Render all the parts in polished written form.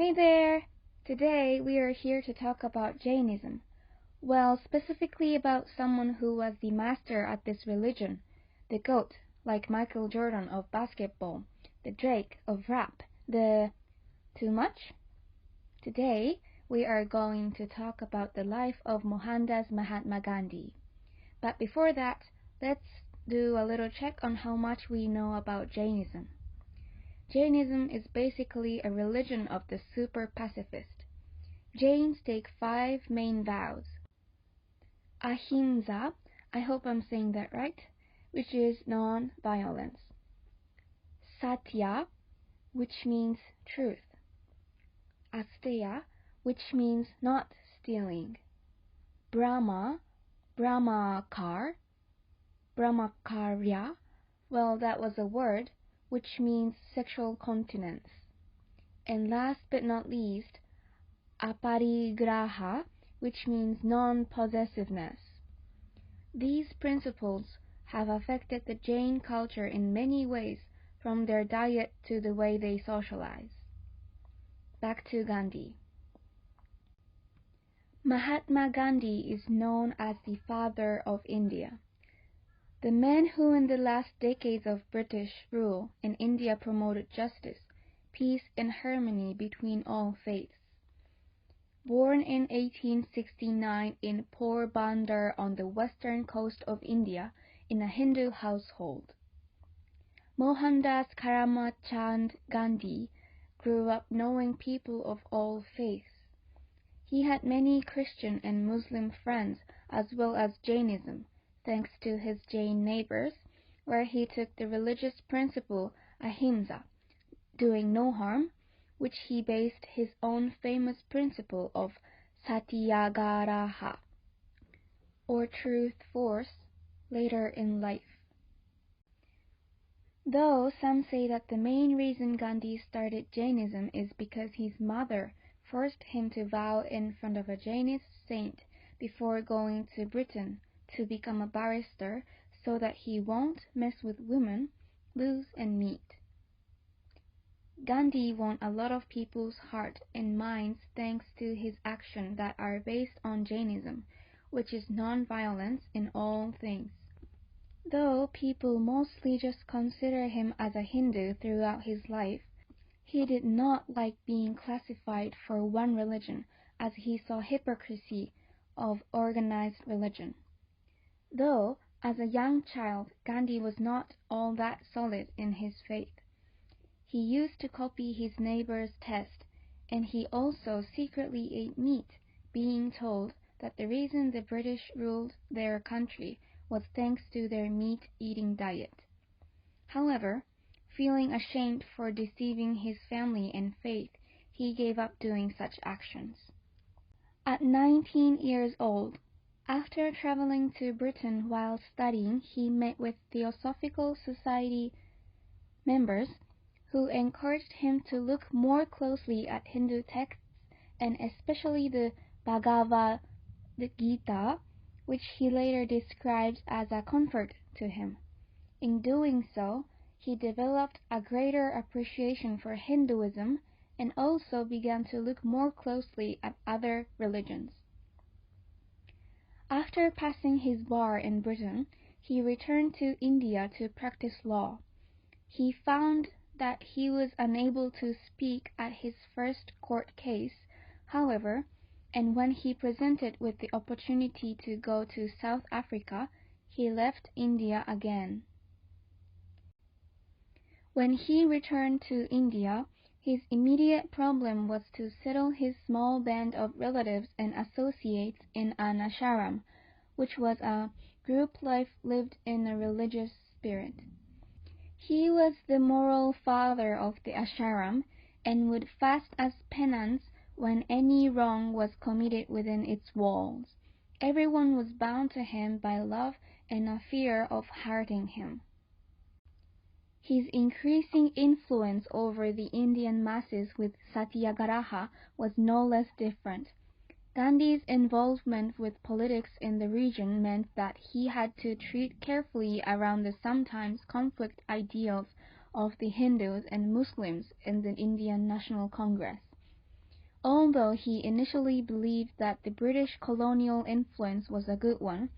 Hey there! Today we are here to talk about Jainism. Well, specifically about someone who was the master at this religion, the GOAT, like Michael Jordan of basketball, the Drake of rap, the... Too much? Today we are going to talk about the life of Mohandas Mahatma Gandhi. But before that, let's do a little check on how much we know about Jainism. Jainism is basically a religion of the super pacifist. Jains take 5 main vows. Ahimsa, I hope I'm saying that right, which is non-violence. Satya, which means truth. Asteya, which means not stealing. Brahmakarya, well, that was a word, which means sexual continence. And last but not least, aparigraha, which means non-possessiveness. These principles have affected the Jain culture in many ways, from their diet to the way they socialize. Back to Gandhi. Mahatma Gandhi is known as the father of India. The man who in the last decades of British rule in India promoted justice, peace and harmony between all faiths. Born in 1869 in Porbandar on the western coast of India in a Hindu household. Mohandas Karamchand Gandhi grew up knowing people of all faiths. He had many Christian and Muslim friends as well as Jainism, thanks to his Jain neighbors, where he took the religious principle ahimsa, doing no harm, which he based his own famous principle of satyagraha, or truth force, later in life. Though some say that the main reason Gandhi started Jainism is because his mother forced him to vow in front of a Jainist saint before going to Britain to become a barrister so that he won't mess with women, booze and meat. Gandhi won a lot of people's heart and minds thanks to his actions that are based on Jainism, which is non-violence in all things. Though people mostly just consider him as a Hindu throughout his life, he did not like being classified for one religion, as he saw hypocrisy of organized religion. Though, as a young child, Gandhi was not all that solid in his faith. He used to copy his neighbor's test, and he also secretly ate meat, being told that the reason the British ruled their country was thanks to their meat-eating diet. However, feeling ashamed for deceiving his family and faith, he gave up doing such actions. At 19 years old, after traveling to Britain while studying, he met with Theosophical Society members who encouraged him to look more closely at Hindu texts and especially the Bhagavad Gita, which he later describes as a comfort to him. In doing so, he developed a greater appreciation for Hinduism and also began to look more closely at other religions. After passing his bar in Britain, he returned to India to practice law. He found that he was unable to speak at his first court case, however, and when he presented with the opportunity to go to South Africa, he left India again. When he returned to India, his immediate problem was to settle his small band of relatives and associates in an ashram, which was a group life lived in a religious spirit. He was the moral father of the ashram and would fast as penance when any wrong was committed within its walls. Everyone was bound to him by love and a fear of hurting him. His increasing influence over the Indian masses with satyagraha was no less different. Gandhi's involvement with politics in the region meant that he had to tread carefully around the sometimes conflict ideals of the Hindus and Muslims in the Indian National Congress. Although he initially believed that the British colonial influence was a good one,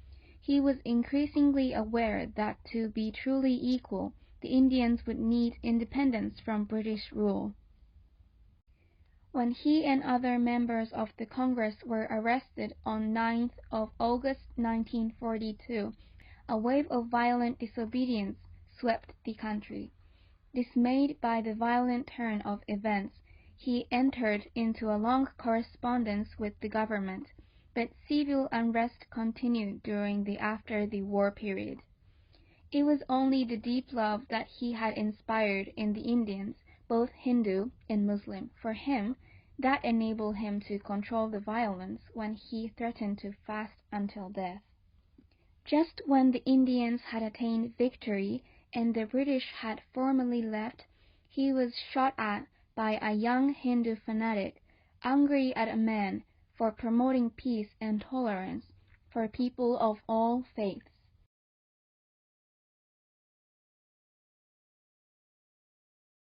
he was increasingly aware that to be truly equal, the Indians would need independence from British rule. When he and other members of the Congress were arrested on 9th of August 1942, a wave of violent disobedience swept the country. Dismayed by the violent turn of events, he entered into a long correspondence with the government, but civil unrest continued during the after the war period. It was only the deep love that he had inspired in the Indians, both Hindu and Muslim, for him, that enabled him to control the violence when he threatened to fast until death. Just when the Indians had attained victory and the British had formally left, he was shot at by a young Hindu fanatic, angry at a man for promoting peace and tolerance for people of all faiths.